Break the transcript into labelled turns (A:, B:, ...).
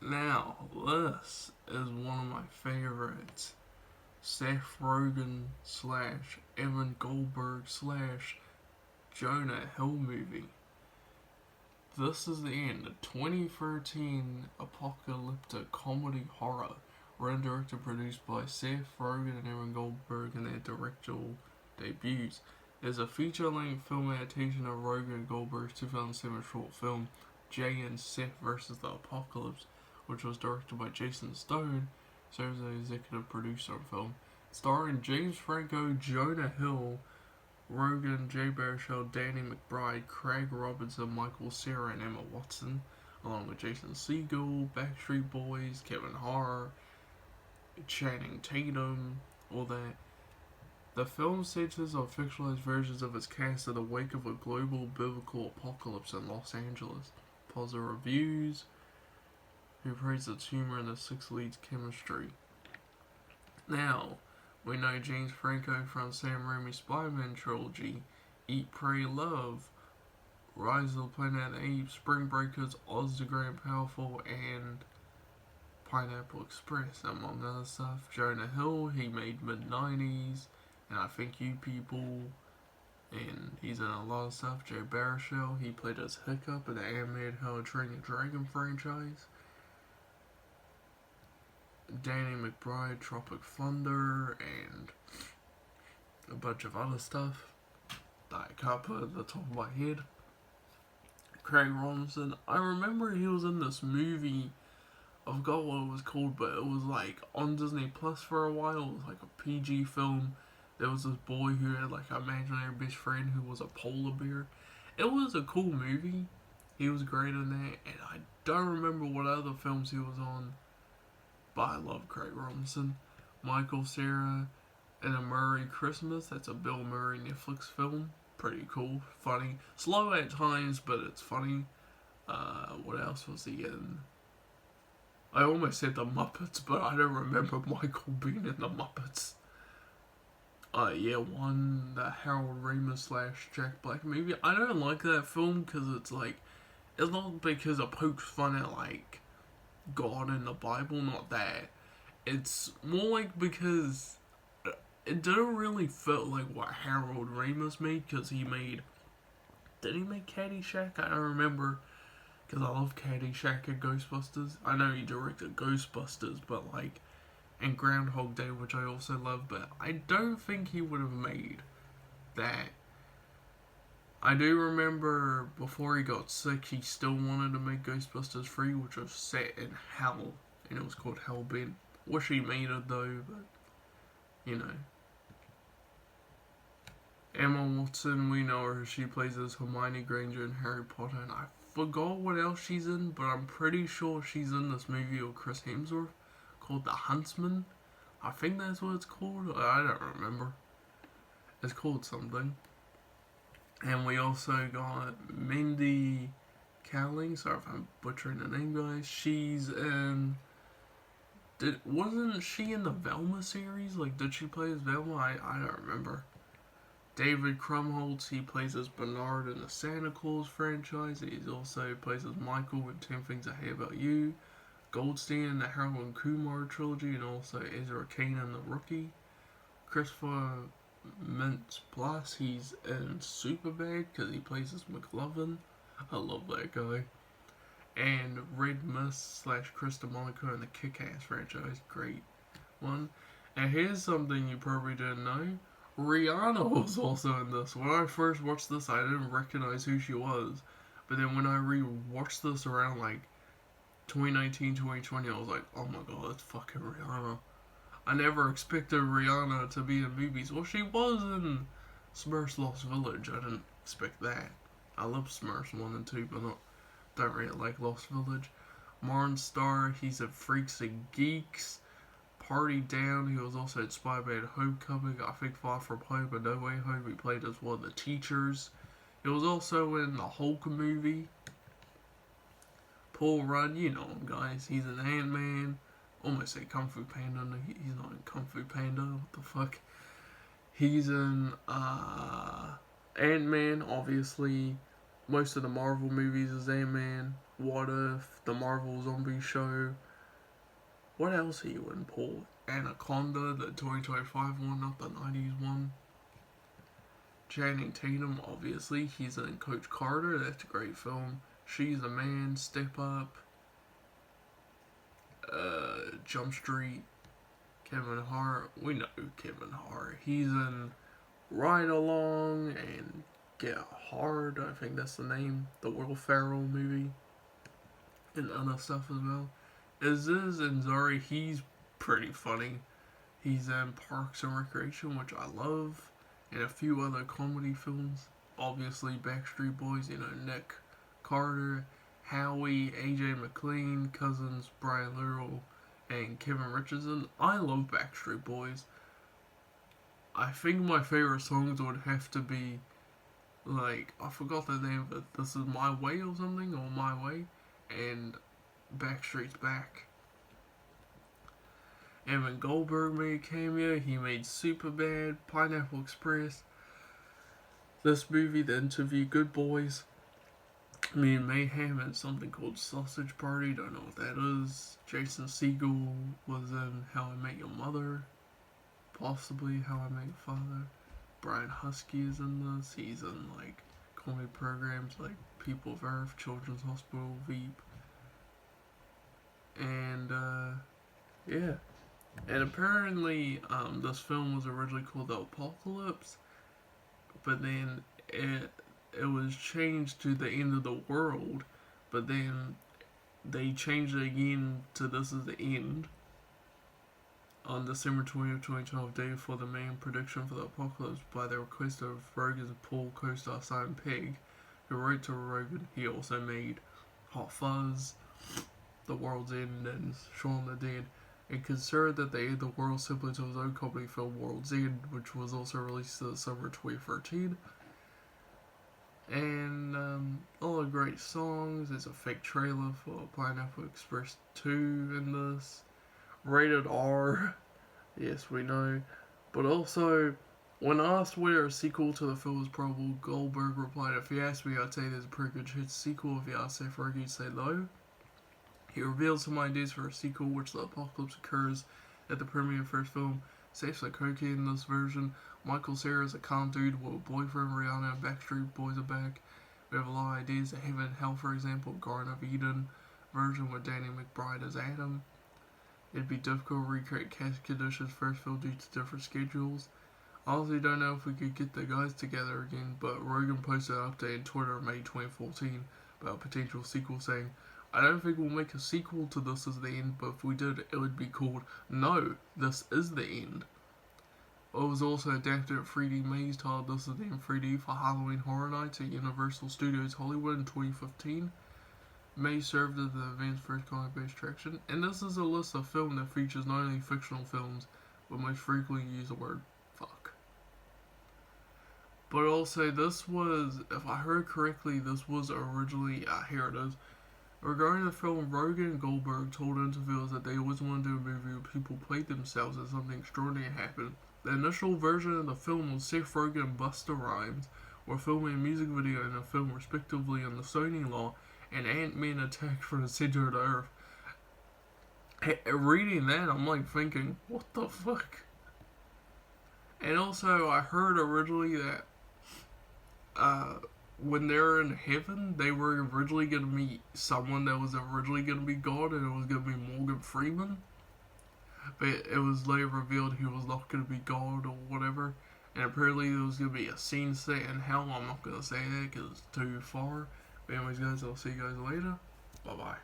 A: Now, this is one of my favorites. Seth Rogen slash Evan Goldberg slash Jonah Hill movie. This is the end. A 2013 apocalyptic comedy horror written, directed, produced by Seth Rogen and Evan Goldberg in their directorial debuts. It is a feature-length film adaptation of Rogen and Goldberg's 2007 short film Jay and Seth vs. the Apocalypse, which was directed by Jason Stone, serves as executive producer of the film. Starring James Franco, Jonah Hill, Rogen, Jay Baruchel, Danny McBride, Craig Robinson, Michael Cera, and Emma Watson, along with Jason Segel, Backstreet Boys, Kevin Hart, Channing Tatum, all that. The film centers on fictionalized versions of its cast in the wake of a global biblical apocalypse in Los Angeles. Positive reviews, who praised its humor and the six leads' chemistry. Now, we know James Franco from Sam Raimi's Spider-Man trilogy, Eat, Pray, Love, Rise of the Planet of the Apes, Spring Breakers, Oz the Great and Powerful, and Pineapple Express, among other stuff. Jonah Hill, he made mid-90s, and I Think You People, and he's in a lot of stuff. Jay Baruchel, he played as Hiccup in the animated How to Train Your Dragon franchise. Danny McBride, Tropic Thunder, and a bunch of other stuff that I can't put at the top of my head. Craig Robinson, I remember he was in this movie, I forgot what it was called, but it was like on Disney Plus for a while. It was like a PG film. There was this boy who had like an imaginary best friend who was a polar bear. It was a cool movie. He was great in that, and I don't remember what other films he was on, but I love Craig Robinson. Michael Cera in A Murray Christmas. That's a Bill Murray Netflix film. Pretty cool, funny, slow at times, but it's funny. What else was he in? I almost said the Muppets, but I don't remember Michael being in the Muppets. The Harold Ramis slash Jack Black movie. I don't like that film because it's like, it's not because it pokes fun at like God and the Bible, not that. It's more like because it didn't really feel like what Harold Ramis made, because did he make Caddyshack? I don't remember, because I love Caddyshack and Ghostbusters. I know he directed Ghostbusters, but like, and Groundhog Day, which I also love, but I don't think he would have made that. I do remember before he got sick, he still wanted to make Ghostbusters 3, which was set in hell, and it was called Hellbent. Wish he made it though, but you know. Emma Watson, we know her. She plays as Hermione Granger in Harry Potter, and I forgot what else she's in, but I'm pretty sure she's in this movie with Chris Hemsworth called The Huntsman. I think that's what it's called. I don't remember. It's called something. And we also got Mindy Kaling. Sorry if I'm butchering the name, guys. She's in. Wasn't she in the Velma series? Like, did she play as Velma? I don't remember. David Krumholtz, he plays as Bernard in the Santa Claus franchise. He also plays as Michael in 10 Things I Hate About You. Goldstein in the Harold and Kumar trilogy, and also Ezra Kane in The Rookie. Christopher Mintz-Plasse, he's in Superbad because he plays as McLovin. I love that guy. And Red Mist slash Krista Monaco in the Kick-Ass franchise. Great one. And here's something you probably didn't know. Rihanna was also in this. When I first watched this, I didn't recognize who she was. But then when I re-watched this around like 2019, 2020, I was like, oh my god, that's fucking Rihanna. I never expected Rihanna to be in movies. Well, she was in Smurfs Lost Village. I didn't expect that. I love Smurfs 1 and 2, but don't really like Lost Village. Martin Starr, he's in Freaks and Geeks. Party Down, he was also in Spider-Man Homecoming, I think Far From Home and No Way Home. He played as one of the teachers. He was also in the Hulk movie. Paul Rudd, you know him, guys. He's in Ant-Man. Almost say Kung Fu Panda. No, he's not in Kung Fu Panda. What the fuck? He's in Ant-Man, obviously. Most of the Marvel movies is Ant-Man. What If, the Marvel Zombie Show. What else are you in, Paul? Anaconda, the 2025 one, not the 90s one. Channing Tatum, obviously, he's in Coach Carter, that's a great film. She's a Man, Step Up, Jump Street, Kevin Hart. We know Kevin Hart. He's in Ride Along and Get Hard, I think that's the name. The Will Ferrell movie. And other stuff as well. Aziz Ansari, he's pretty funny. He's in Parks and Recreation, which I love, and a few other comedy films. Obviously, Backstreet Boys, Nick Carter, Howie, AJ McLean, Cousins, Brian Little, and Kevin Richardson. I love Backstreet Boys. I think my favorite songs would have to be, like, I forgot the name of it. This Is My Way or something, or My Way, and Backstreet's Back. Evan Goldberg made a cameo. He made Superbad, Pineapple Express, this movie, The Interview, Good Boys, Me and Mayhem, and something called Sausage Party. Don't know what that is. Jason Segel was in How I Met Your Mother, possibly How I Met Your Father. Brian Husky is in this. He's in like comedy programs like People of Earth, Children's Hospital, Veep, and yeah. And apparently, this film was originally called The Apocalypse, but then it was changed to The End of the World, but then they changed it again to This Is the End on December 20th, 2012, day before the main prediction for The Apocalypse, by the request of Rogan's Paul co-star Simon Pegg, who wrote to Rogan. He also made Hot Fuzz, The World's End, and Shaun of the Dead, and considered that they end the world simply to his own comedy film World's End, which was also released in summer 2013. And all the great songs. There's a fake trailer for Pineapple Express 2 in this. Rated R, yes we know. But also, when asked whether a sequel to the film is probable, Goldberg replied, "If you ask me, I'd say there's a pretty good chance sequel. If you ask Seth Rogen, he'd say no." He revealed some ideas for a sequel, which The Apocalypse occurs at the premiere of the first film. Seth's a cocaine in this version. Michael Cera is a calm dude with a boyfriend. Rihanna and Backstreet Boys are back. We have a lot of ideas. A Heaven and Hell, for example, Garden of Eden version with Danny McBride as Adam. It'd be difficult to recreate cast conditions first film due to different schedules. I honestly don't know if we could get the guys together again, but Rogan posted an update on Twitter in May 2014 about a potential sequel, saying, "I don't think we'll make a sequel to This Is the End, but if we did, it would be called No, This Is the End." It was also adapted at 3D Maze, titled This Is the End 3D for Halloween Horror Nights at Universal Studios Hollywood in 2015. Maze served as the event's first comic-based attraction, and this is a list of films that features not only fictional films, but most frequently use the word fuck. But also, this was, if I heard correctly, this was originally, here it is. Regarding the film, Rogan and Goldberg told interviewers that they always wanted to do a movie where people played themselves and something extraordinary happened. The initial version of the film was Seth Rogen and Busta Rhymes were filming a music video and a film respectively on the Sony Law, and Ant-Man attacked from the center of the earth. Reading that, I'm like thinking, what the fuck? And also, I heard originally that when they're in heaven, they were originally going to meet someone that was originally going to be God, and it was going to be Morgan Freeman. But it was later revealed he was not going to be God or whatever. And apparently there was going to be a scene set in hell. I'm not going to say that because it's too far. But anyways, guys, I'll see you guys later. Bye-bye.